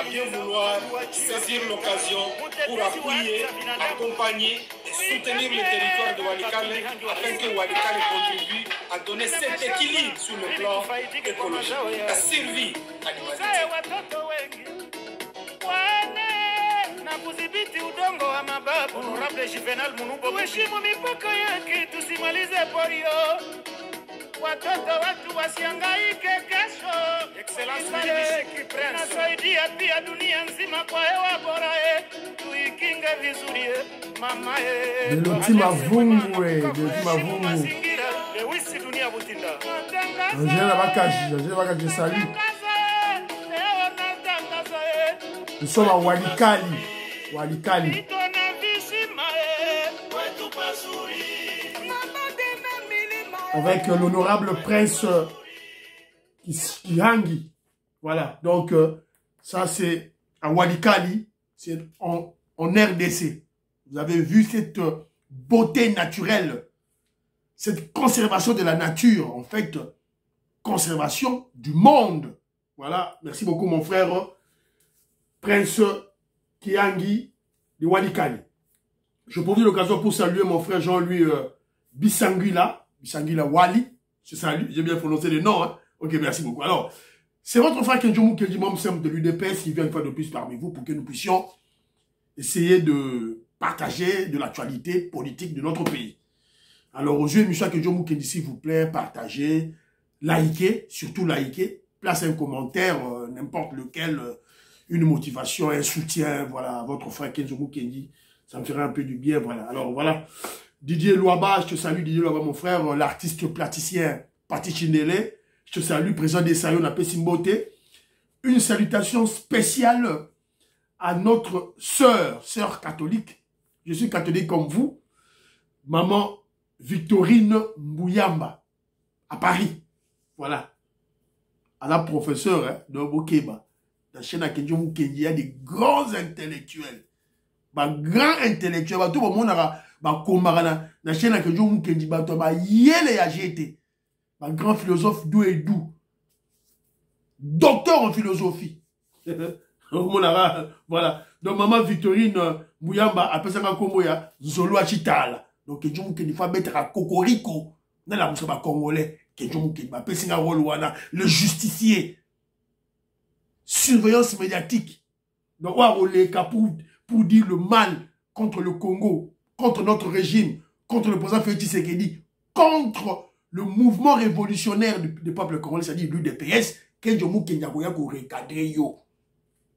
à bien vouloir saisir l'occasion pour appuyer, accompagner et soutenir le territoire de Walikale afin que Walikale contribue à donner cet équilibre sur le plan écologique, la survie animalière. Na kudhibiti udongo wa mababu, Honorable Juvenal Munumbo, tuheshimu mipaka yake, tusimalize polio, watoto watu wasihangaike kesho. Excellence inasaidia pia dunia nzima kwa hewa bora, tuikinge vizuri mama Delotima Vungu, Delotima Vungu. Lewisi dunia butinda. Angela Bakaji, salut. Nous sommes à Walikali. Walikali. Avec l'honorable prince Kihangi. Voilà. Donc, ça c'est à Walikali. C'est en RDC. Vous avez vu cette beauté naturelle. Cette conservation de la nature. En fait, conservation du monde. Voilà. Merci beaucoup mon frère. Prince Kihangi de Walikali. Je profite de l'occasion pour saluer mon frère Jean-Louis Bissangila Wali. Je salue, j'ai bien prononcé le nom. Hein? Ok, merci beaucoup. Alors, c'est votre frère Kenjoumou Kenji, membre simple de l'UDPS, qui vient une fois de plus parmi vous pour que nous puissions essayer de partager de l'actualité politique de notre pays. Alors, aux yeux de M. Kenjoumou Kenji, s'il vous plaît, partagez, likez, surtout likez, placez un commentaire, n'importe lequel. Une motivation, un soutien, voilà, votre frère Kenjoumou Kenji, ça me ferait un peu du bien, voilà. Alors voilà, Didier Louaba, je te salue Didier Louaba, mon frère, l'artiste plasticien Pati Chindele, je te salue, président des Sayon Napé Simbote. Une salutation spéciale à notre sœur catholique, je suis catholique comme vous, maman Victorine Mbouyamba, à Paris, voilà, à la professeure hein, de Bokeba. Dans la chaîne à Kenjoumou Kenji, il y a des grands intellectuels. Grands intellectuels. Tout le monde a dans la chaîne à Kenjoumou Kenji, yele ya jete. Grand philosophe doux et doux. Docteur en philosophie. Voilà. Donc, maman Victorine Mouyamba, après ça, Kombo ya Zolo Achitala. Donc, Kenjoumou Kenji, il faut mettre à Cocorico. Dans la moussa congolais. Kenjoumou Kenji, le justicier. Surveillance médiatique. Donc, pour dire le mal contre le Congo, contre notre régime, contre le président Félix Tshisekedi, contre le mouvement révolutionnaire du peuple congolais, c'est-à-dire l'UDPS, Kenjoumou Kenji pour recadrer yo.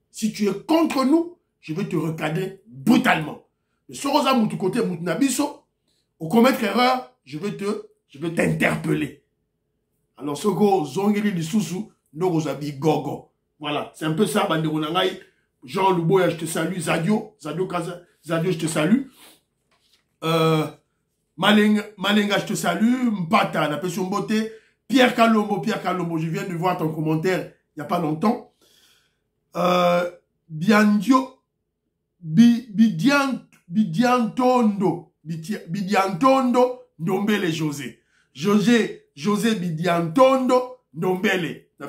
Si tu es contre nous, je vais te recadrer brutalement. Mais Sorosa Moutou côté Moutnabiso, au commettre erreur, je vais t'interpeller. Alors, Soko Zongeli Lisusu, Norozabi Gogo. Voilà, c'est un peu ça, Bandero Nangaï. Jean Louboya, je te salue. Zadio, je te salue. Malenga, je te salue. Mpata, la passion beauté. Pierre Kalombo, je viens de voir ton commentaire il n'y a pas longtemps. Bidiantondo, Ndombele José. José Bidiantondo, Ndombele. Je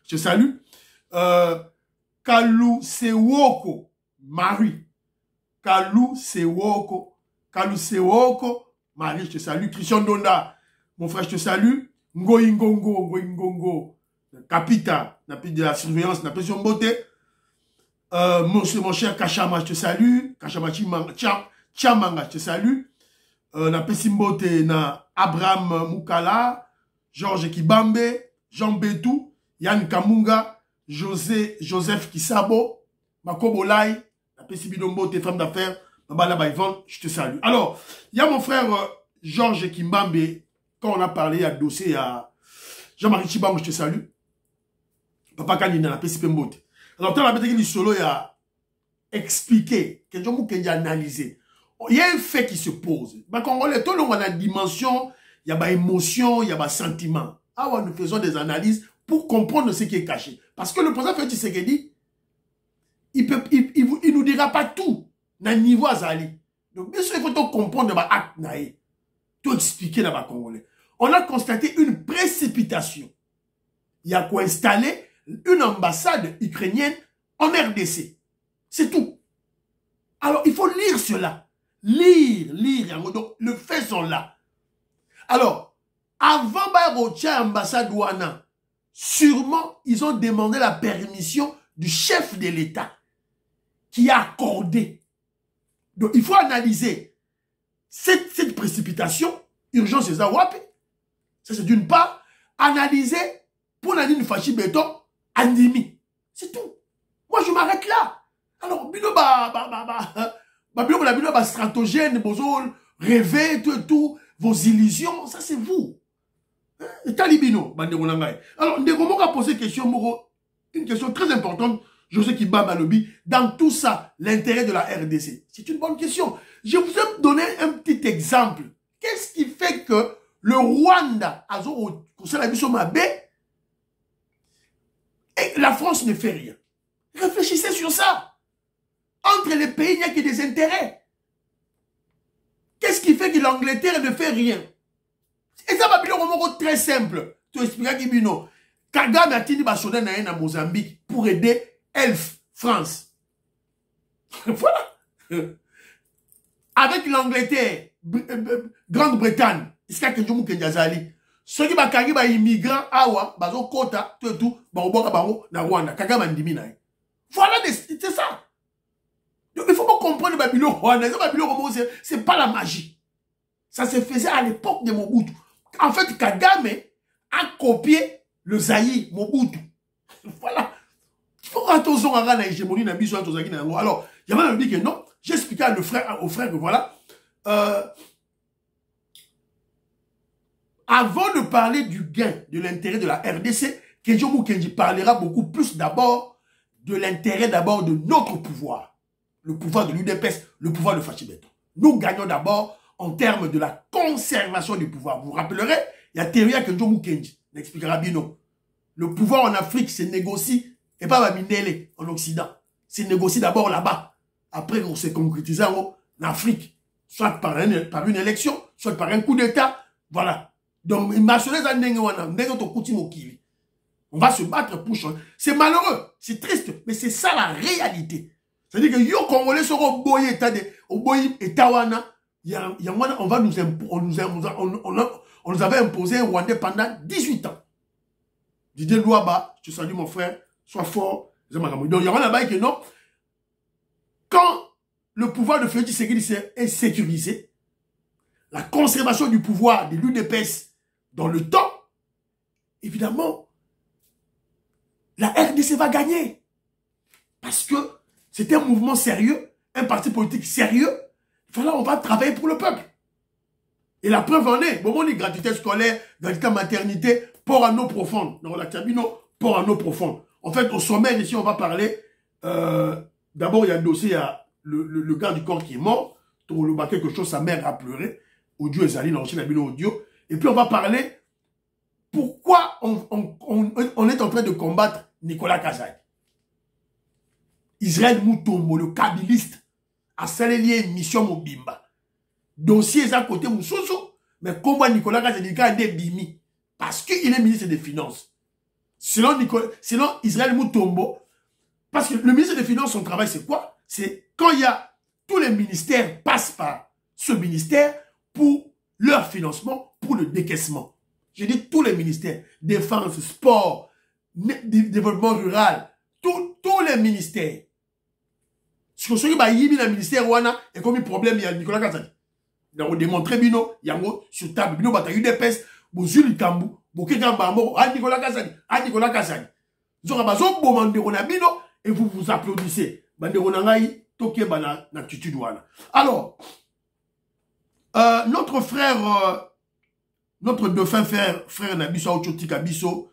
te salue. Kalou Sewoko, Marie. Kalou Sewoko, Marie, je te salue. Christian Donda, mon frère, je te salue. Ngoingongo, Capita, de la surveillance, n'a pas son beauté. Mon cher Kachama, je te salue. Kachama Chamanga, je te salue. N'a pas simbote na Abraham Moukala, Georges Kibambe, Jean Betou, Yann Kamunga, Joseph Kisabo, Makobo Lai, la Pessibidombo, tes femmes d'affaires, Mabala Baïvan, je te salue. Alors, il y a mon frère Georges Kimbambe, quand on a parlé à dossier à Jean-Marie Chibango, je te salue. Papa Kanina, la Pessibimbote. Alors, tant la bête qui solo, il a expliqué, que Jean-Mou Kenji a analysé. Il y a un fait qui se pose. Quand on est tout le monde a une dimension, il y a des émotions, il y a des sentiments. Alors, nous faisons des analyses pour comprendre ce qui est caché. Parce que le président Félix Tshisekedi, il nous dira pas tout dans le niveau azali. Donc, bien sûr, il faut tout comprendre dans l'acte naïe. Tout expliquer dans le Congolais. On a constaté une précipitation. Il y a quoi installer une ambassade ukrainienne en RDC. C'est tout. Alors, il faut lire cela. Lire. Donc, les faits sont là. Alors, avant Barotia ambassade Ouana, sûrement, ils ont demandé la permission du chef de l'État qui a accordé. Donc, il faut analyser cette précipitation, urgence et Zawapi. Ça, c'est d'une part. Analyser pour la ligne Fachi Béton, Andimi. C'est tout. Moi, je m'arrête là. Alors, bino stratogène, rêver, tout, vos illusions, ça c'est vous. Talibino, alors, Ndegomok a posé une question très importante, José Kibaba Lobi, dans tout ça, l'intérêt de la RDC. C'est une bonne question. Je vous ai donné un petit exemple. Qu'est-ce qui fait que le Rwanda, et la France ne fait rien? Réfléchissez sur ça. Entre les pays, il n'y a que des intérêts. Qu'est-ce qui fait que l'Angleterre ne fait rien? Et ça va bien très simple. Tu expliques Kibino. Kagame a tenu Bassoda na Mozambique pour aider Elf France. Voilà. Avec l'Angleterre, Grande-Bretagne, Iska Kenjomu Kenjazali. Ceux qui sont immigrants, Awa, Bazo Kota, tout, Barobo, na Rwanda, Kagame Ndimi na. Voilà, c'est ça. Donc, il faut pas comprendre Babylone Rwanda. C'est pas la magie. Ça se faisait à l'époque de Mobutu. En fait, Kagame a copié le Zaïre, Mobutu. Voilà. Il faut attention à la hégémonie na biso atozaki na ngo. Alors, il y a même dit que non, j'expliquais au frère que voilà, avant de parler du gain, de l'intérêt de la RDC, Kenji Mukenji parlera beaucoup plus d'abord de l'intérêt d'abord de notre pouvoir. Le pouvoir de l'UDPS, le pouvoir de Fachi Béton. Nous gagnons d'abord en termes de la conservation du pouvoir. Vous vous rappellerez, il y a Théoria Kenji Mukenji, n'expliquera bien non. Le pouvoir en Afrique se négocie, et pas Mindele en Occident. Se négocie d'abord là-bas. Après, on s'est concrétisé en Afrique. Soit par une élection, soit par un coup d'État. Voilà. Donc, on va se battre pour changer. C'est malheureux, c'est triste, mais c'est ça la réalité. C'est-à-dire que yo Congolais seront boyés état de Oboyi et Tawana. On nous avait imposé un Rwandais pendant 18 ans. Didier Louaba, je salue mon frère, sois fort. Donc, il y a là-bas que non. Quand le pouvoir de Félix Tshisekedi est sécurisé, la conservation du pouvoir de l'UDPS dans le temps, évidemment, la RDC va gagner. Parce que c'est un mouvement sérieux, un parti politique sérieux. Voilà, on va travailler pour le peuple. Et la preuve en est, bon, on dit gratuité scolaire, gratuité maternité, port en eau profonde. Dans la cabino, port en eau profonde. En fait, au sommet, ici, on va parler, d'abord, il y a un dossier, il y a le gars du corps qui est mort, pour le quelque chose, sa mère a pleuré, audio et Zali, dans la audio. Et puis, on va parler pourquoi on est en train de combattre Nicolas Kazay. Israël Moutombo, le kabiliste, a salé une mission Mobimba. Dossier à côté Moussoso, mais comment Nicolas Kazay a été bimi? Parce qu'il est ministre des Finances. Selon Israël Moutombo, parce que le ministre des Finances, son travail, c'est quoi? C'est quand il y a tous les ministères passent par ce ministère pour leur financement, pour le décaissement. Je dis tous les ministères, défense, sport, développement rural, tous les ministères. Ce que celui qui a le ministère Wana et comme un problème, il y a Nicolas Kazadi. Il a démontré Bino, il y a sur table, Bino Batayu Depes, Bozuli Kambu, Bokegambamo, à Nicolas Kazadi, à Nicolas Kazadi. Vous avez besoin de Banderona Bino et vous vous applaudissez. Banderona Ngai, Toké Bana, Natitude Wana. Alors, notre frère, notre défunt frère Nabiso Aochoti Kabiso,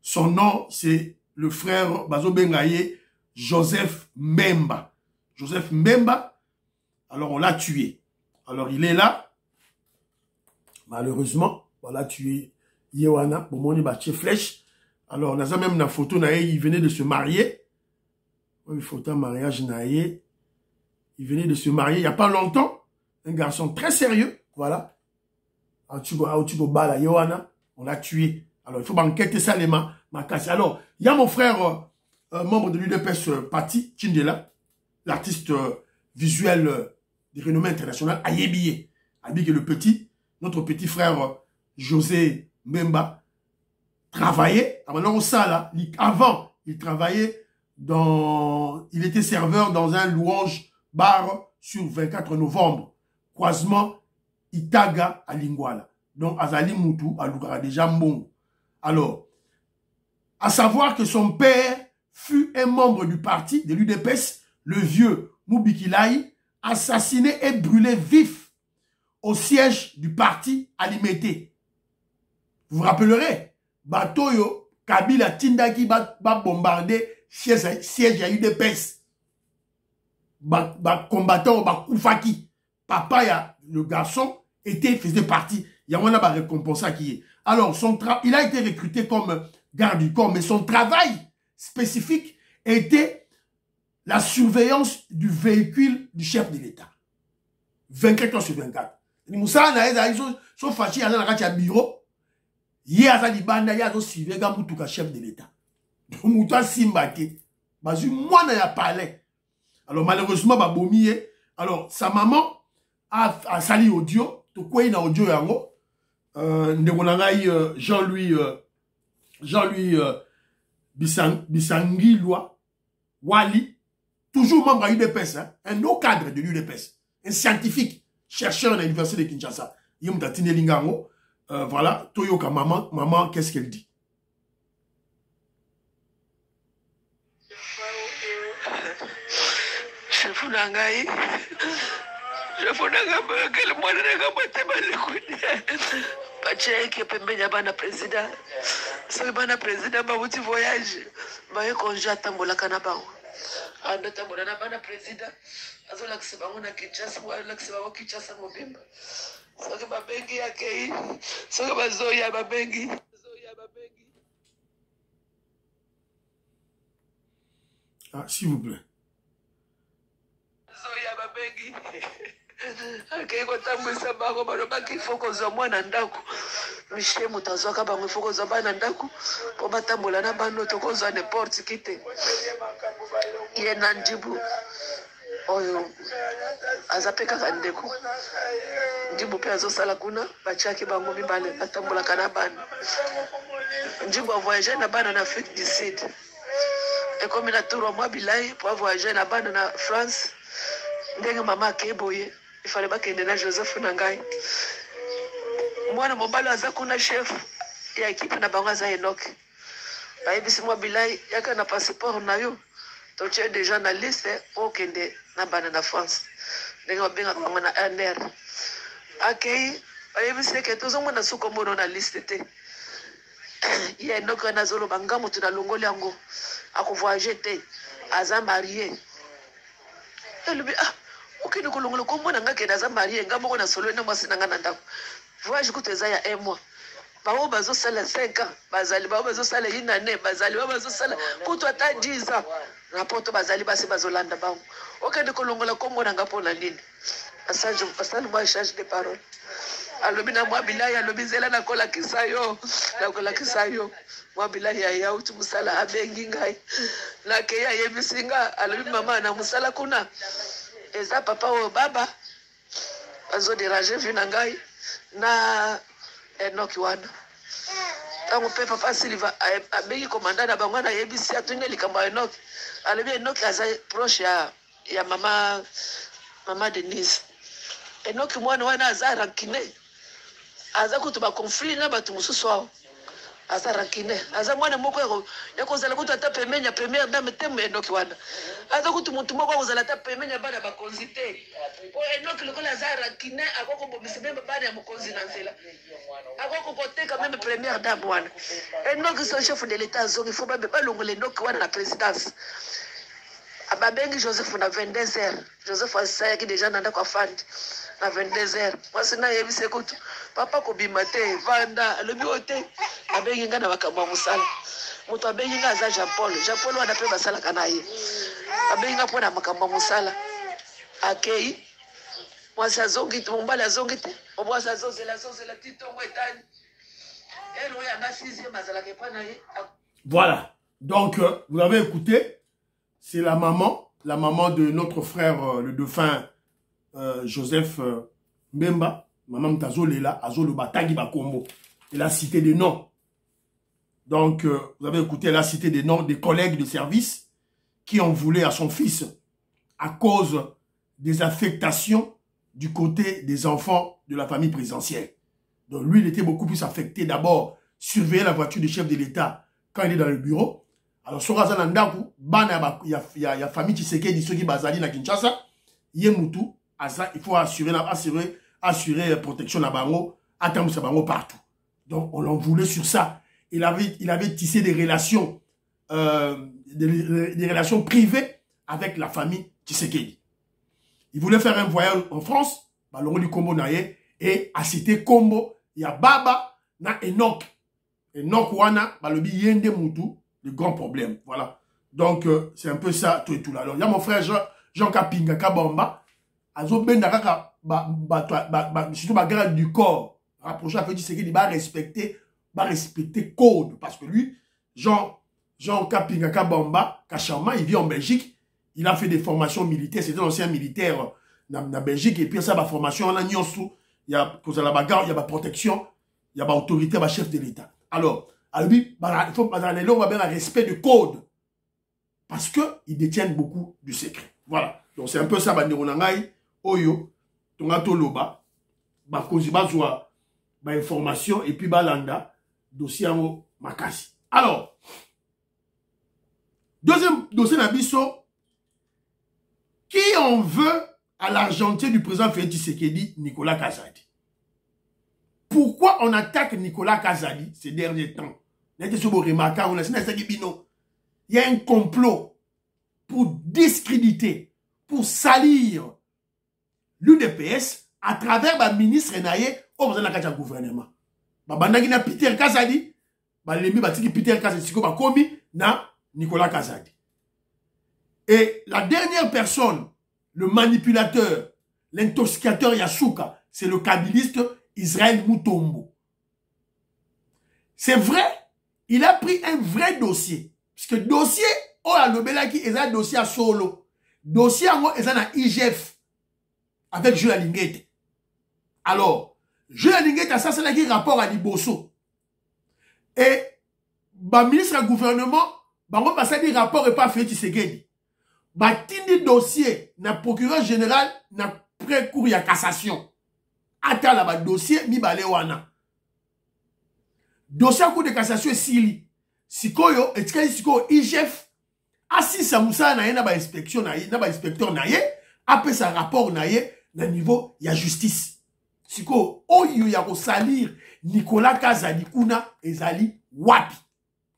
son nom c'est le frère Bazo Bengaye, Joseph Mbemba. Joseph Mbemba, alors on l'a tué. Alors il est là, malheureusement, on l'a tué. Yewana, Bomoni Baché Flèche. Alors on a même une photo, il venait de se marier. Une photo mariage, il venait de se marier il n'y a pas longtemps. Un garçon très sérieux, voilà. Bala, Yewana, on l'a tué. Alors, il faut enquêter ça, les ma casse. Alors, il y a mon frère, membre de l'UDPS Parti, Tchindela, l'artiste visuel de renommée internationale, Ayebie. Ayebie le petit, notre petit frère José Mbemba, travaillait, avant, il travaillait il était serveur dans un louange bar sur 24 novembre, croisement Itaga à Lingwala. Donc, Azali Moutou, à Lugara déjà Mbongo. Alors, à savoir que son père fut un membre du parti de l'UDPS, le vieux Moubikilai, assassiné et brûlé vif au siège du parti à Limete. Vous vous rappellerez, Batoyo, Kabila Tindaki va bombarder siège à UDPS. Combattant Koufaki. Papa, le garçon, faisait partie. Il y a un récompense qui est. Alors, il a été recruté comme garde du corps, mais son travail spécifique était la surveillance du véhicule du chef de l'État. 24 heures sur 24. Moussa Naïda, ils sont fâchés, ils sont au bureau. Il y a des bandes, il y a des suivis, il y a des chef de l'État. Moussa Simbake, moi, il y a parlé. Alors, malheureusement, alors, sa maman a sali audio, tout quoi il a audio yango. Jean-Louis Bisangui Loi Wali, toujours membre de l'UDPS, hein, un haut cadre de l'UDPS, un scientifique, chercheur à l'université de Kinshasa. Voilà, Toyoka, maman, qu'est-ce qu'elle dit? Chef Nangai. Je funanga kele mwana ngabate balekunya pacheke pembeni bana president so bana president ba wuti voyage ba ye konja tambola kana bawo anda tambola na bana president azola kusiba ngona Kinshasa wala kusiba wa Kinshasa mobimba so ke babengi yake so ke bazoya babengi Ah, s'il vous plaît. Zoya babengi okay, kotambwisa bango balobaki ifo kozwa mwana ndako mishe mutazwaka bango ifo kozwa bana ndako po batambola na bano tokozwa n'importe qui te ye na Njibu oyo azapekaka ndeko Njibu mpe azosala kuna batiaki bango mibale batambolaka na bana Njibu avoyage na bana na Afrique du Sud ekomi na tour mwa bilai po avoyage na bana na France ndenge mama akeboye il fallait bakende na Joseph Nangai mwana mobali aza kuna chef ya ekipe na bango aza Enoch bayebisi mwa bilai yaka na passeport na yo totie déjà na liste okende na bana na France ndenge babenga bango na NR akei bayebisi ke tozomona suko mbono na liste te ya Enoch na zolo bangamu tuna longoli yango akovoyager te aza marié elubi okende kolongola kombo na ngake naza marié ngamoko na solo na mwasi nanga na ndako voyage kuteza ya 1 mois bawo bazosala 5 ans bazali bawo bazosala une année bazali bawo bazosala kutu ata 10 ans rapporto bazali basi bazolanda bango okende kolongola kombo na ngapo na nini asali moi charge de parole alobi na mwa bilai alobi zela na kola kisayo na kola kisayo mwa bilai ya uti musala abengi ngai na ke ya yebisinga alobi mama na musala kuna eza papa o baba azo déranger vu na ngai na Enoch wana tango pe papa Silva abengi komanda na bango na yebisi atunye likambo Enoch alobi Enoch aza proche ya mama Denise Enoch mwana wana aza rankine aza kutuba conflit na batu mususu wao aza rankine aza mwana moko yako zala kutu ata pemenya première dame teme Enoch wana aza kutu mutu moko kozala ata pemenya bana bakonzi te po Enoch lokola aza rankine akoko bomisa memba bana ya mokonzi na nzela akoko koteka même première dame wana Enoch son chef de l'état zongi faut balongole Enoch wana na présidence ababengi Joseph na 22h Joseph asaya ki déjà nanda kwa fandi na 22h mwasi na yebise kutu papa ko bimate vanda alobi ote abengi ngana bakamba musala mutu abengi ngaza Jean Paul wana pe basala kanaye abengi ngapona makamba musala akei mwasi azongi te mombala azongi te mwasi azozela titongo etani Voilà. Donc, vous avez écouté, c'est la maman de notre frère, le dauphin Joseph Mbemba, maman Tazolela, Azoloba, Tangi Bakombo. Elle a cité des noms. Donc, vous avez écouté, elle a cité des noms des collègues de service qui en voulaient à son fils à cause des affectations du côté des enfants de la famille présidentielle. Donc, lui, il était beaucoup plus affecté. D'abord, surveiller la voiture du chef de l'État quand il est dans le bureau. Alors, sur Razanandaku, il y a famille Tshisekedi, ceux qui bazali na Kinshasa, Yemutu, il faut assurer protection à Bango, attendre Bango partout. Donc, on l'en voulait sur ça. Il avait tissé des relations, des relations privées avec la famille Tshisekedi. Il voulait faire un voyage en France, Balongo du Kombo Naye, et à cité Kombo, il y a Baba, na Enoch. Enoch Wana, Balobi Yende Moutou, le grand problème. Voilà. Donc, c'est un peu ça, tout et tout là. Alors, il y a mon frère Jean Kapinga Kabamba, Azo Bendaka, surtout ma garde du corps, rapproché à Petit Tshisekedi, il va respecter code. Parce que lui, Jean Kapinga Kabamba, Kachama, il vit en Belgique, il a fait des formations militaires, c'était un ancien militaire dans la Belgique, et puis ça, la formation, on a Nyonsu, il y a la bagarre, il y a la protection, il y a l'autorité, le chef de l'État. Alors, à lui, il faut avoir un respect de code. Parce qu'ils détiennent beaucoup de secrets. Voilà. Donc, c'est un peu ça, Banderonangai, Oyo, Tongato Loba, Bakozi Bazwa, information, et puis Balanda, dossier en Makasi. Alors, deuxième dossier Nabiso, qui en veut à l'argentier du président Félix Tshisekedi, Nicolas Kazadi? Pourquoi on attaque Nicolas Kazadi ces derniers temps? Il y a un complot pour discréditer, pour salir l'UDPS à travers le ministre Naye au gouvernement. Babandaki Peter Kazadi, Peter Kazadi, na Nicolas Kazadi. Et la dernière personne, le manipulateur, l'intoxicateur Yasuka, c'est le kabiliste Israël Mutombo. C'est vrai, il a pris un vrai dossier. Parce que dossier, oh la Lobelaki, est un dossier à solo. Dossier à moi, est un IGF. Avec Jules Alinguete. Alors, Jules Alinguete a ça, c'est un rapport à Liboso. Et, le ministre du gouvernement, on passe des rapports et pas fait Tshisekedi. Batindi dossier, na procureur général, na pré-cour ya cassation. Ata la dossier, mi bale wana. Dossier à cour de cassation, sili. Sikoyo, etikali sikoyo, IGF, assis sa moussa na ye, na ba inspection na ye, na ba inspecteur na ye, apé sa rapport na ye, na niveau ya justice. Sikoyo, oyo ya ko salir, Nicolas Kazadi kuna, ezali wapi.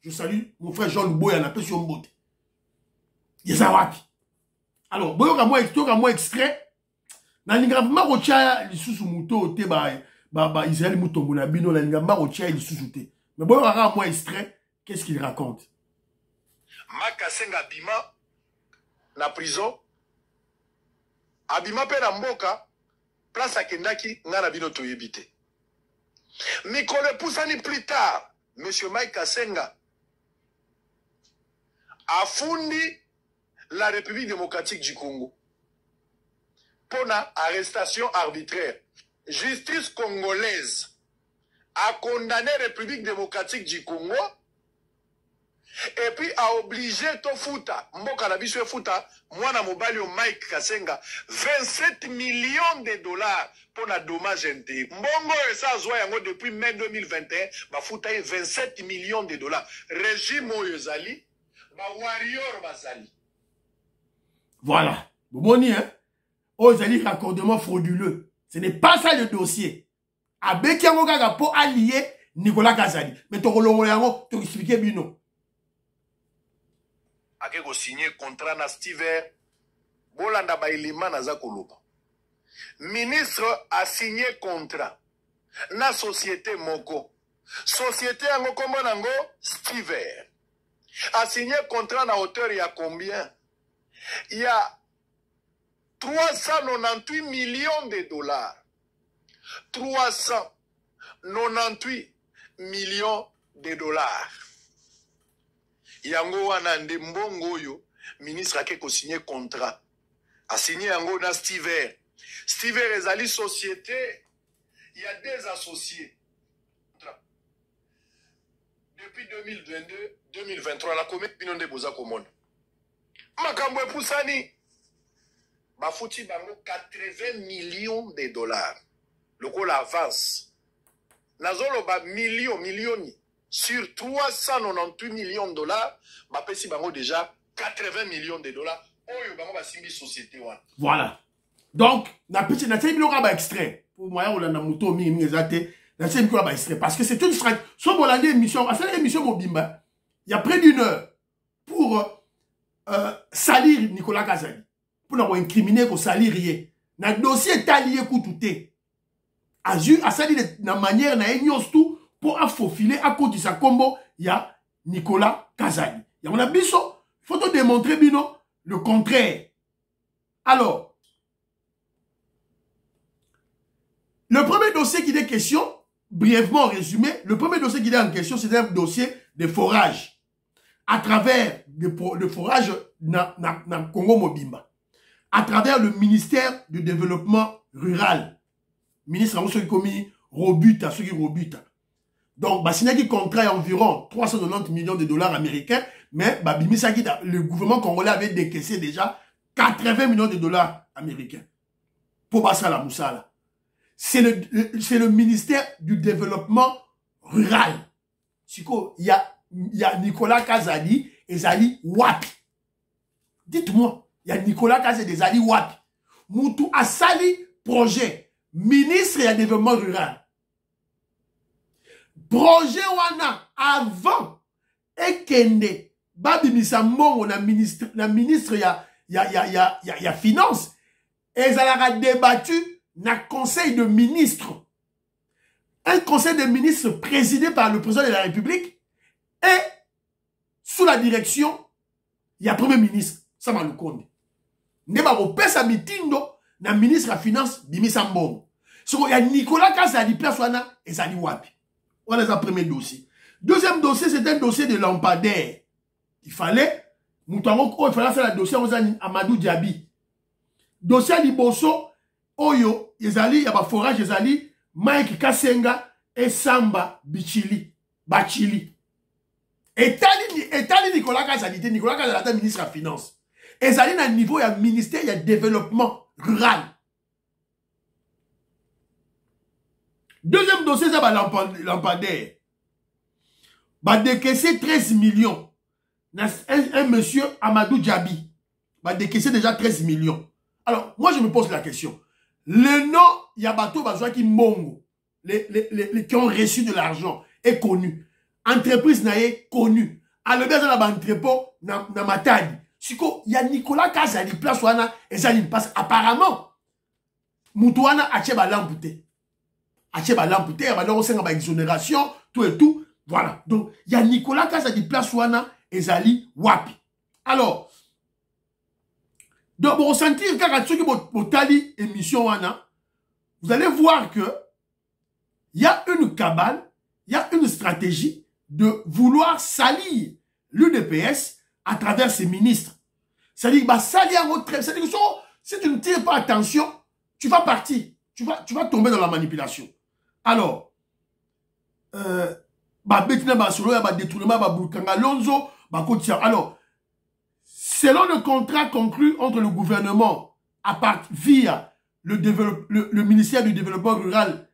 Je salue mon frère Jean Louboya, na pe sur mbote. Yeza wapi. Alors, boyoka moi extrait, na lingamba rocha lisusu muto te ba Israël Mutombo na bino, na lingamba rocha lisusu te. Mais boyoka moi extrait, qu'est-ce qu'il raconte? Makasenga Bima na prison, Abima pe na mboka, place akendaki ngana bino toyebite. Mikole Poussani plus tard, monsieur Mike Kasenga a fondé la République démocratique du Congo. Pour la arrestation arbitraire, justice congolaise a condamné la République démocratique du Congo et puis a obligé Tofuta, Mboka Nabiso Futa, Mwana Mobali Mike Kasenga, 27 millions de dollars pour la dommage inté. Mbongo et ça yango depuis mai 2021, Bafuta 27 millions de dollars. Régime Oyozali, Warrior Bazali. Voilà. Vous voyez, hein? Oyozali raccordement frauduleux. Ce n'est pas ça le dossier. Abeki yango kaka pour allier Nicolas Kazadi. Mais tokolo yango, to expliquer bino. Akeko signé contrat na Stiver, bolanda ba élément naza koloba. Ministre a signé contrat na société moko. Société yango kombo nango Stiver. A signé contrat na hauteur ya combien? Il y a 398 millions de dollars. 398 millions de dollars. Yango wana nde mbongo yo, ministre ake ko signé contrat. A signé yango na Stiver. Stiver ezali société, il y a des associés. Depuis 2022-2023, la commune bino nde boza komona. Makambo epusani. Bafouti bango 80 millions de dollars. Loko la avance. Nazolo ba millions sur 398 millions de dollars. Bapesi bango déjà 80 millions de dollars. Oyo bango ba simbi société wana. Voilà. Donc, na petit na teli biloko ba extrait. Pour moi on a muto mi ezate. Na teli biloko ba extrait parce que c'est une stratégie. So bolande émission, à cette émission Mobimba, il y a près d'une heure pour salir Nicolas Kazali. Pour nous incriminer pour salir rien. Na dossier talié koutouté. A sali na manière na enyos tout pour faufiler à côté de sa combo, il y a Nicolas Kazali. Il y a biso, faut te démontrer bino le contraire. Alors, le premier dossier qui est question, brièvement résumé, le premier dossier qui est en question, c'est un dossier de forage. À travers le forage na Congo Mobimba. À travers le ministère du développement rural. Ministre a commis Robuta, ceux qui Robuta. Donc, qui contrat environ 390 millions de dollars américains, mais le gouvernement congolais avait décaissé déjà 80 millions de dollars américains. Pour Bassala Moussala. C'est le ministère du développement rural. Il y a Nicolas Kazali et Zali Wapi. Dites-moi, il y a Nicolas Kazali et Zali Wapi. Moutou a sali projet. Ministre et développement rural. Projet wana avant ekende babi misambongo na ministre ya finance ezalaka débattu na conseil de ministres. Un conseil de ministres présidé par le président de la République et sous la direction il y a premier ministre Sama Lukonde. Neba ko pesa mitindo na ministre la finance Bimisa Mbongo. So, il y a Nicolas Kazali place wana et Zali Wapi. Voilà le premier dossier. Deuxième dossier, c'est un dossier de lampadaire. Il fallait faire le dossier Amadou Diaby. Dossier Liboso, Oyo, Ezali, il y a un forage Ezali, Mike Kasenga et Samba Bichili. Bachili. Et tali Nicolas Kazali, Nicolas Kazali est ministre de la finance. Ezali na niveau, il y a ministère, il y a développement rural. Deuxième dossier, c'est lampadaire. Va décaisser 13 millions. Un monsieur Amadou Diaby va décaisser déjà 13 millions. Alors, moi, je me pose la question. Le nom Yabato Bazouaki qui Mongo, les qui ont reçu de l'argent, est connu. Entreprise nae connue. Alors, bien, dans l'entrepôt, na Matadi. Siko, il y a Nicolas Kazali, place wana, et ça lui passe. Apparemment, Moutouana a tché ba l'amputé. Ache ba l'amputé, ba l'on ba exonération, tout et tout. Voilà. Donc, il y a Nicolas Kazali, place wana, et Zali Wapi. Alors, donc, vous ressentez quand ceux qui vont tali émission wana, vous allez voir que il y a une cabale, il y a une stratégie de vouloir salir l'UDPS à travers ses ministres. C'est-à-dire, bah, salir c'est-à-dire que si tu ne tires pas attention, tu vas partir. Tu vas tomber dans la manipulation. Alors, bah, Betina Basolo, bah, détournement, bah, Boukanga Lonzo, bah, Kotia. Alors, selon le contrat conclu entre le gouvernement, via le ministère du développement rural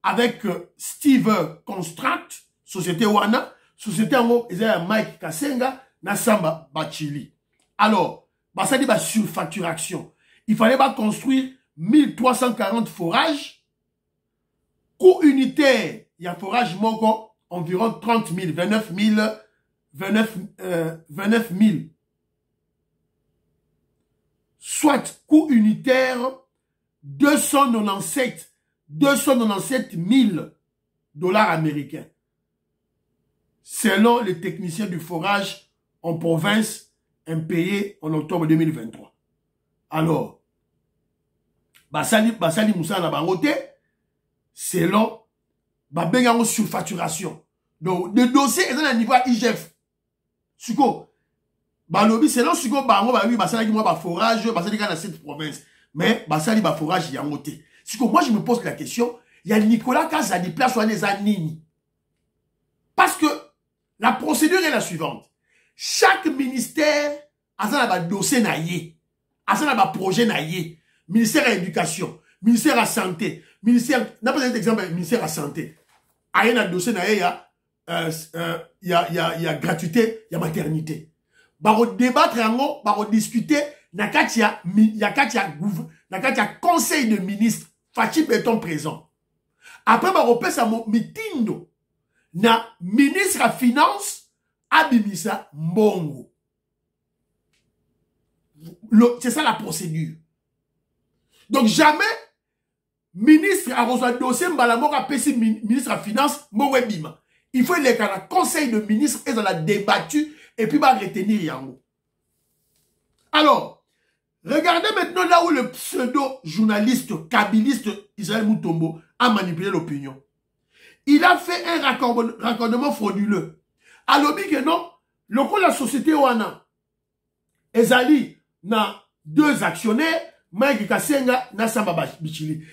avec Steve Construct, société Wana, société en gros, ils ont Mike Kasenga, Nasamba Bachili. Alors, bah, ça dit, bah, surfacturation. Il fallait pas construire 1340 forages. Coût unitaire, il y a forage Moko, environ 30 000, 29 000. Soit coût unitaire, 297 000 dollars américains. Selon les techniciens du forage en province, impayés en octobre 2023. Alors, Basali Moussa na bangote, selon Babengango surfacturation. Donc, le dossier est à niveau IGF. Suko, balobi, selon Suko, bango, bah oui, bah ça, moi, bah forage, bah ça, dans cette province. Mais, bah ça, bah forage, il y a monté. Suko, moi, je me pose la question, il y a Nicolas Kazadi, place ou les anini. Parce que, la procédure est la suivante. Chaque ministère a un dossier naïe, a un projet naïe. Ministère de l'éducation, ministère de la santé, ministère, n'a pas d'exemple, ministère de la santé. A un dossier naïe, il y a gratuité, il y a maternité. Baro débattre, baro discuter, nakatia conseil de ministre, Fachi Béton présent. Après, baro pèse à mon mitindo, na ministre à finance, Abimisa Mbongo. C'est ça la procédure. Donc jamais ministre a reçu un dossier Mbalamok a PC ministre à finance Mowebima. Il faut les conseil de ministre et dans la débattu et puis va retenir Yango. Alors, regardez maintenant là où le pseudo-journaliste kabiliste Israël Mutombo a manipulé l'opinion. Il a fait un raccordement frauduleux. Alors, que non, le coup de la société Wana, Ezali, na deux actionnaires, Mike Kassenga, na Samba Bichili.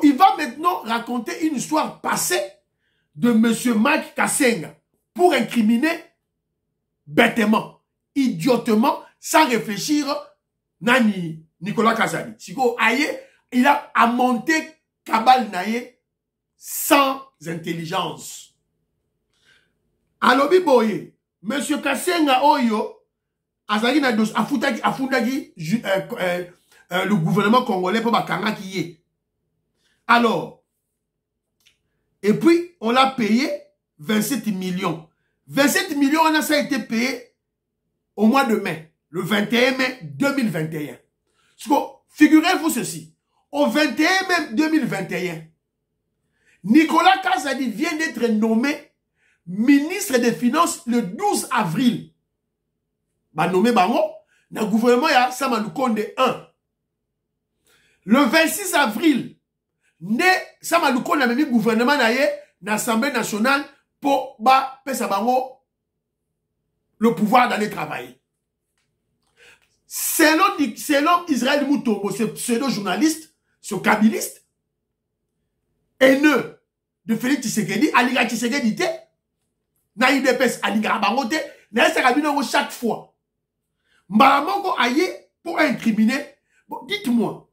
Il va maintenant raconter une histoire passée de monsieur Mike Kassenga pour incriminer bêtement, idiotement, sans réfléchir, Nani Nicolas Kazadi. Il a monté Kabal Naye sans intelligence. Alors, Biboye, monsieur Kassenga Oyo, Azali na dos afundagi le gouvernement congolais pour bakanga qui est. Alors, et puis on l'a payé 27 millions. 27 millions, ça a été payé au mois de mai, le 21 mai 2021. Figurez-vous ceci, au 21 mai 2021, Nicolas Kazadi vient d'être nommé ministre des Finances le 12 avril. Bah nommé bango, dans le gouvernement ya Samalukonde 1. Le 26 avril, né Samalukonde a mis le gouvernement na l'Assemblée nationale pour ba pesa bango le pouvoir d'aller travailler. Selon Israël Mutombo, ce pseudo-journaliste, ce kabiliste, haineux de Félix Tshisekedi, Aliga Tshisekedi te, na IDPS Aliga Bangote, na Sakabino chaque fois. Mbaramongo aye pour incriminer. Bon, dites-moi,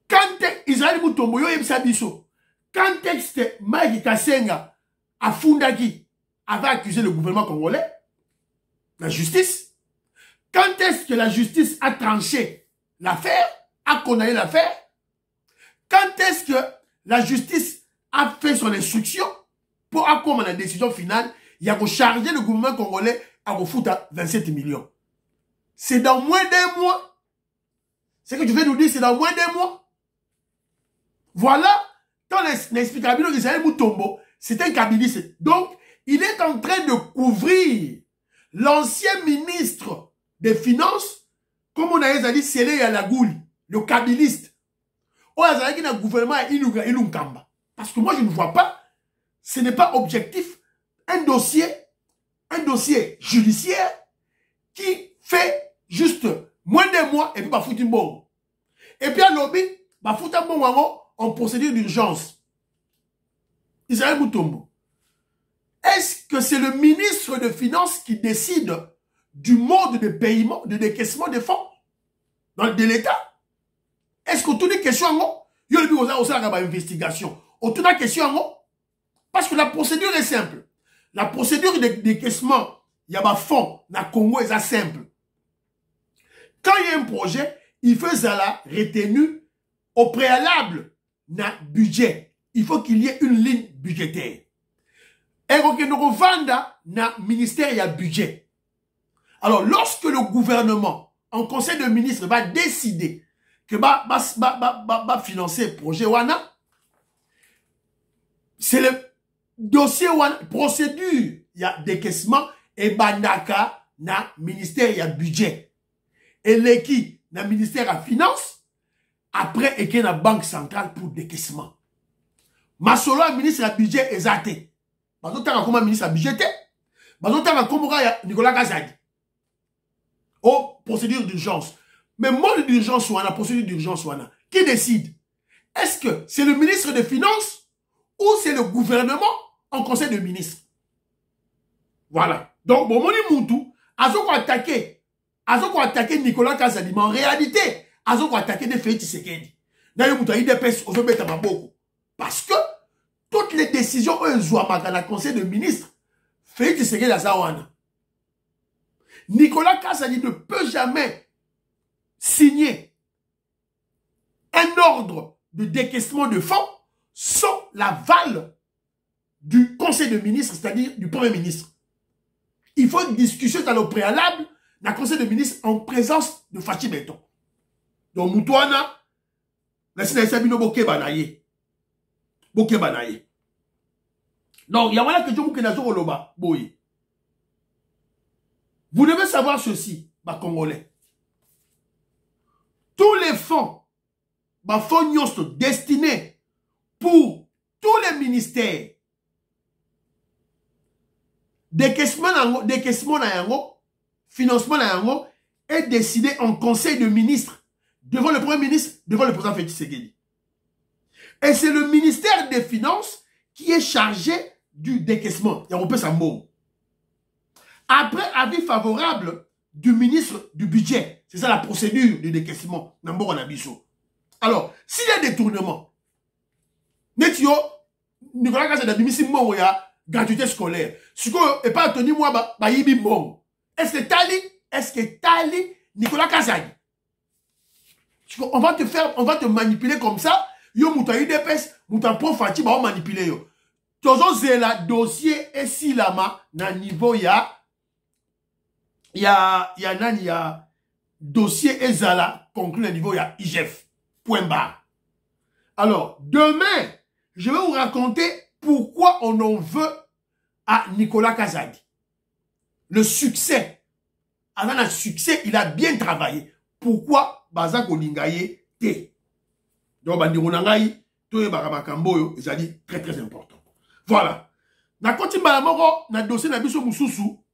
quand Israël Mutombo yo yebisa biso, quand texte Mike Kassenga a Fundagi avait accusé le gouvernement congolais, la justice, quand est-ce que la justice a tranché l'affaire, a condamné l'affaire, quand est-ce que la justice a fait son instruction pour accompagner la décision finale, il y a chargé le gouvernement congolais à vous foutre à 27 millions. C'est dans moins d'un mois. Ce que tu veux nous dire, c'est dans moins d'un mois. Voilà, dans l'explicabilité d'Israël Mutombo, c'est un kabiliste. Donc, il est en train de couvrir l'ancien ministre des Finances, comme on a dit, Sélé Yalagouli, le kabiliste. On a dit que le gouvernement est Ilunkamba. Parce que moi, je ne vois pas, ce n'est pas objectif, un dossier judiciaire qui fait juste moins d'un mois et puis va foutre une bombe. Et puis à l'objet, va foutre un bombe en procédure d'urgence. Israël Mutombo. Est-ce que c'est le ministre de Finances qui décide du mode de paiement, de décaissement des fonds de l'État? Est-ce que toutes les questions il y a une investigation. Autour de la question, parce que la procédure est simple. La procédure de décaissement, il y a un fonds, dans le Congo, est simple. Quand il y a un projet, il faut la retenue au préalable dans le budget. Il faut qu'il y ait une ligne budgétaire. Et quand on vend dans le ministère, il y a budget. Alors, lorsque le gouvernement, en conseil de ministres, va décider que va financer le projet Wana, c'est le dossier Wana, procédure, il y a décaissement, et bandaka, na ministère, il y a budget. Et l'équipe, na ministère à finance, après, et qu'il y a la banque centrale pour décaissement. Masolo, ministre à budget, est athée. bazotanga comme ministre budgétaire, bazotanga comme Nicolas Kazadi. Oh, procédure d'urgence. Mais mode d'urgence ou la procédure d'urgence ou qui décide? Est-ce que c'est le ministre des Finances ou c'est le gouvernement en conseil de ministres? Voilà. Donc, bon, Moni Moutou, Azoko attaqué Nicolas Kazadi, mais en réalité, Azoko attaqué des Félix Tshisekedi. D'ailleurs, Moutou a eu des pèses aux hommes beaucoup. Parce que toutes les décisions ont dans le conseil de ministres, Félix Tshisekedi à Zawana. Nicolas Kazadi ne peut jamais signer un ordre de décaissement de fonds sans l'aval du conseil de ministres, c'est-à-dire du premier ministre. Il faut une discussion dans le préalable dans le conseil de ministres en présence de Fachi Beton. Donc, Moutouana, la Sinaïsabino Boke Banaye. Boke Banaye. Donc, il y a voilà que je vous Loba, Boye. Vous devez savoir ceci, ma Congolais. Tous les fonds, ma fonds destinés pour tous les ministères, décaissement na yango, financement na yango, est décidé en conseil de ministres, devant le premier ministre, devant le président Félix Tshisekedi. Et c'est le ministère des Finances qui est chargé du décaissement. Il y a un peu ça mot. Après avis favorable du ministre du budget, c'est ça la procédure du décaissement. Alors, s'il y a des tournements, Nicolas Kazadi a mis gratuité scolaire. Ce que pas tenu moi yibi bon. Est-ce que Tali Nicolas Kazadi? On va te manipuler comme ça. Yo mouta UDPS, mouta pro Fati ba manipuler yo. Tozo zela dossier et silama na niveau ya dossier ezala conclu na niveau ya IGF. Point barre. Alors, demain, je vais vous raconter pourquoi on en veut à Nicolas Kazadi. Le succès. Avant le succès, il a bien travaillé. Pourquoi Bazak Olingaye T. Donc, Bandironangaï, Toye Baramakamboyo, ils ont dit très très important. Voilà. Na continue Balamoro, na dossier na biso Moussoussou.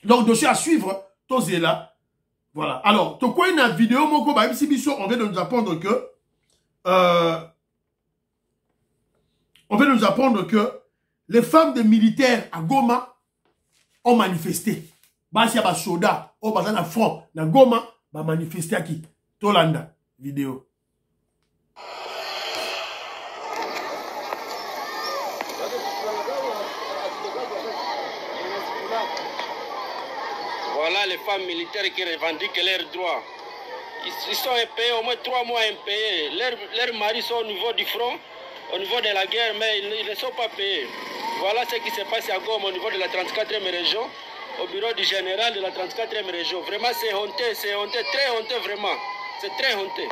Donc, dossier à suivre, Tozé là. Voilà. Alors, tu quoi une vidéo, Moko, on vient de nous apprendre que on vient de nous apprendre que les femmes des militaires à Goma ont manifesté. Basia ba soda, au bazan à front, na Goma, ba manifesté à qui? Tolanda. Vidéo. Voilà les femmes militaires qui revendiquent leurs droits. Ils sont impayés, au moins 3 mois impayés. Leurs maris sont au niveau du front, au niveau de la guerre, mais ils ne sont pas payés. Voilà ce qui se passe à Goma au niveau de la 34e région, au bureau du général de la 34e région. Vraiment, c'est honteux, très honteux, vraiment. C'est très honteux.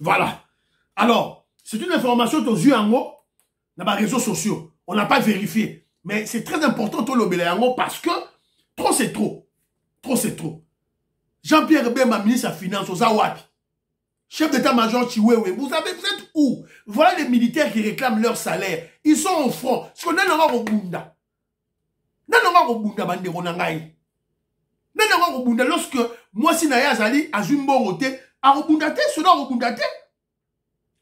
Voilà. Alors, c'est une information aux yeux en haut, dans les réseaux sociaux. On n'a pas vérifié. Mais c'est très important, parce que trop, c'est trop. Trop, c'est trop. Jean-Pierre Bemba, ministre de la Finance, aux Awapi. Chef d'état-major Chiwewe, vous êtes où? Voilà les militaires qui réclament leur salaire. Ils sont au front. Parce qu'on a un Bunda. Lorsque moi, si Naya Zali, à Zumborote, à Robundate, cela Robundate.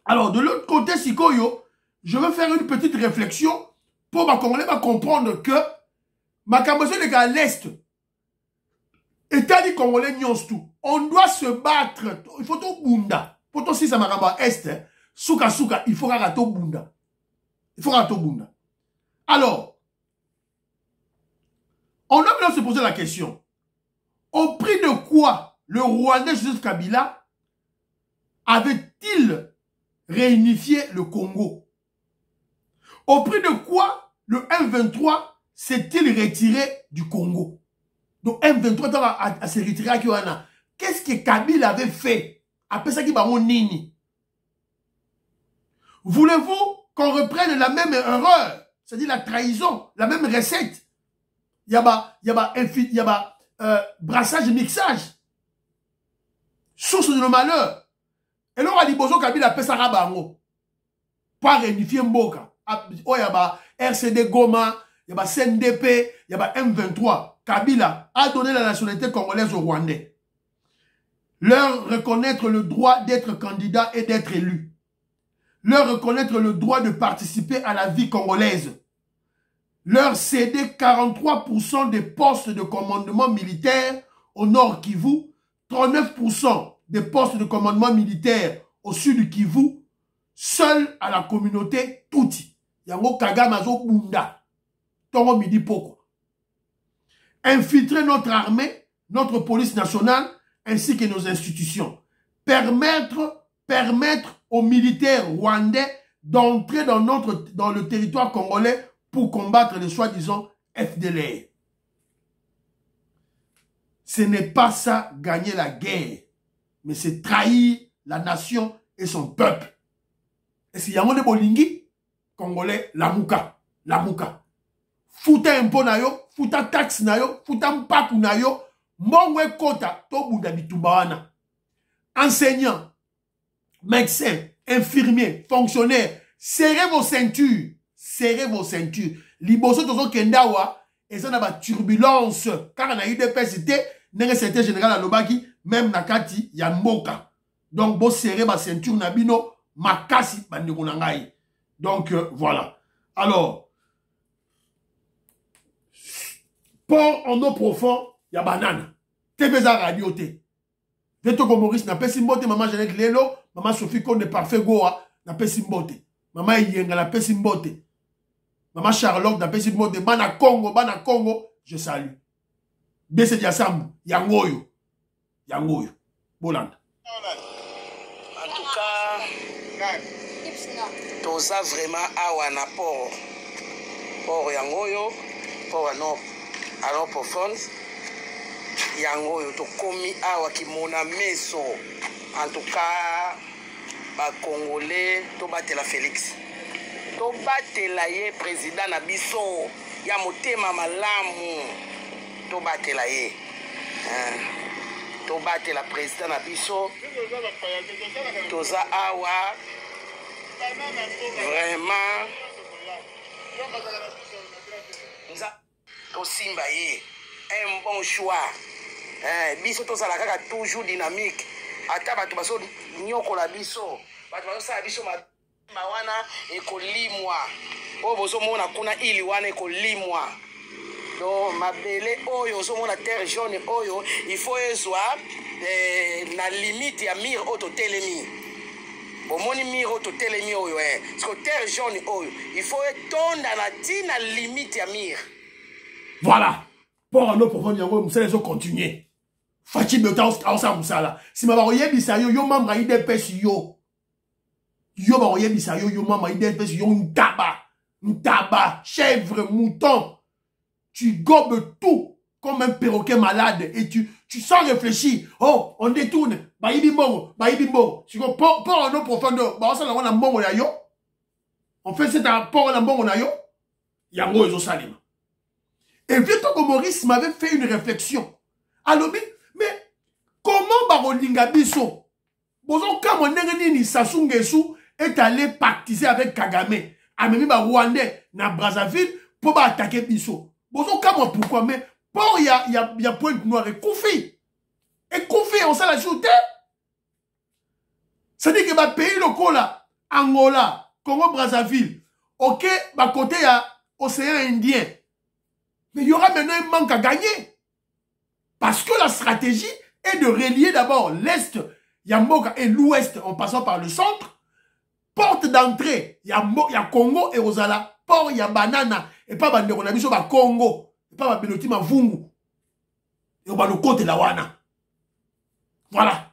Alors, de l'autre côté, Sikoyo, je veux faire une petite réflexion pour ma Congolais comprendre que ma Cambodge est à l'Est. État du Congolais nyons tout. On doit se battre. Il faut tout bunda. Pour tout si ça m'a ramené est, souka, il faut rato bunda. Il faut rato bunda. Alors, on a besoin de se poser la question. Au prix de quoi le Rwandais Joseph Kabila avait-il réunifié le Congo? Au prix de quoi le M23 s'est-il retiré du Congo? Donc M23 a se retiré à Kiwana. Qu'est-ce que Kabila avait fait? Après ça, qui va nini? Voulez-vous qu'on reprenne la même erreur? C'est-à-dire la trahison, la même recette? Il y a brassage et mixage. Source de nos malheurs. Et là, on a dit, Bozo Kabila a fait ça rabango. Pour réunifier Mboka. Oh, il y a RCD Goma, il y a CNDP, il y a M23. Kabila a donné la nationalité congolaise aux Rwandais. Leur reconnaître le droit d'être candidat et d'être élu. Leur reconnaître le droit de participer à la vie congolaise. Leur céder 43% des postes de commandement militaire au nord Kivu, 39% des postes de commandement militaire au sud Kivu, seul à la communauté Tutsi. Yango Kagamazo Bunda. Tongo Midi Poko. Infiltrer notre armée, notre police nationale, ainsi que nos institutions. Permettre aux militaires rwandais d'entrer dans le territoire congolais pour combattre les soi-disant FDLR. Ce n'est pas ça gagner la guerre, mais c'est trahir la nation et son peuple. Et si yango de bolingi, congolais, lamuka. Futa impôt na yo, futa taxe na yo, futa mpaku na yo, mongwe kota, to bunda bitumbawana. Enseignants, médecins, infirmiers, fonctionnaires, serrez vos ceintures. Serrez vos ceintures. Liboso tozo kendawa, et ça n'a pas turbulence. Car on a eu des PCT, n'est secrétaire général à Lobaki, même Nakati, ya mboka. Donc, bon serrez ma ceinture nabino, makasi bandekonangai. Donc, voilà. Alors, port en eau profond, ya banane. Tebeza radio te. Veto Maurice n'a pas simbote, maman Jeannette Lelo, maman Sophie Konde Parfait Goa, n'a pas simbote. Maman Yenga n'a pas simbote. Maman Charlotte n'a pas simbote. Bana Congo, je salue. Bese Diasam, Yangoyo. Bolanda. En tout cas, tout ça vraiment awa na port Yangoyo, port alors profond. Yangoyo to komi awa ki mona meso. En tout cas, ba Congolais to batela Félix. To batela ye président na biso ya motema malamu. To batela ye. To batela président na biso. Toza awa vraiment to simba ye un bon choix. Biso toza la kaka toujours dynamique. Ata bato baso nyokola biso. Bato baso sa biso mawana ekolimwa. O boso mona kuna ili wana ekolimwa. Do mabele oyo so mona terre jaune oyo il faut ezwa na limite ya mire auto telemi. Omoni mire auto telemi oyo parce que terre jaune oyo il faut etonda na tina limite ya mire. Voilà. Pour un autre profond yango musala zo continuer. Fachi beta osa musala. Si ma yebisa yo membre IDPS yo. Yo ba yebisa yo membre IDPS yo ntaba, chèvre, mouton. Tu gobes tout comme un perroquet malade et tu sans réfléchir. Oh, on détourne. Baïbi mbongo. Si on pour un autre profondeur, ba osala wana mbongo ya yo. On fait cet rapport na mbongo na yo. Yango ezo salima. Et Veto Maurice m'avait fait une réflexion. Alors, mais comment Barolinga Biso, Bozo Kamonenini Sassou Nguesso est allé pactiser avec Kagame, Amemi Rwandais, na Brazzaville, pour attaquer Biso. Bozo Kamon, pourquoi? Mais pour y a Pointe Noire et Koufi. Et Koufi, on s'en l'ajouté. C'est-à-dire que ma pays local là, Angola, Congo Brazzaville, ok, ma côté il y a Océan Indien. Mais il y aura maintenant un manque à gagner. Parce que la stratégie est de relier d'abord l'Est, Yamboka et l'Ouest en passant par le centre. Porte d'entrée, il y a Congo et Ozala. Port, il y a Banana. Et pas Bandeko, on a mis sur Congo. Et pas Benoti Mavungu. Et on va le côté la Wana. Voilà.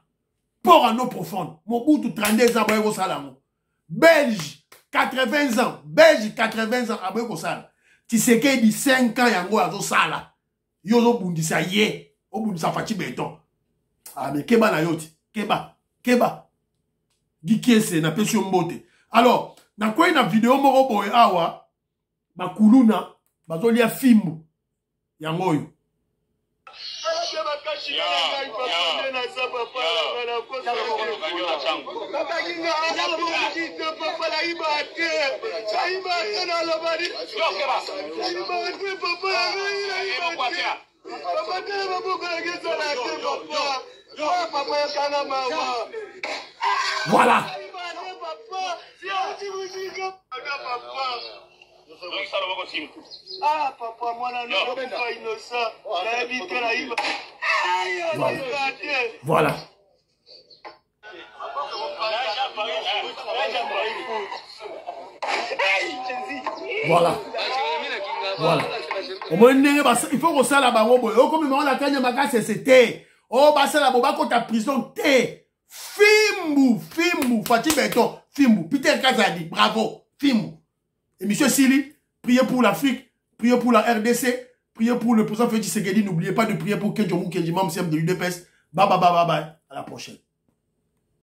Port en eau profonde. Mobutu 32 ans, Boyego Salamo. Belge, 80 ans. Belge, 80 ans, Boyego Salamo. Tshisekedi dit 5 ans yango azo sala. Yo zo bundisa ye. O bundisa Fachi Beton. Ah mais keba na yoti. Keba. Gikiese na pesi mbote. Alors, na kwa na vidéo moko boy awa bakuluna bazolia fimbu yango yo. Voilà. Ah, papa, moi, là, non, pas innocent. Voilà. Voilà. Voilà. Il faut que ça là-bas, comme on a gagné ma casse, c'était. Oh, bah, ça là-bas, quand ta prison, t'es. Fimbu, Fatih Beto, Fimbu, Peter Kazadi, bravo, Fimbu. Et monsieur Sili, priez pour l'Afrique, priez pour la RDC, priez pour le président Félix Tshisekedi, n'oubliez pas de prier pour Kenjomou Kenjimam, CM de l'UDPS. Bye bye bye bye bye. À la prochaine.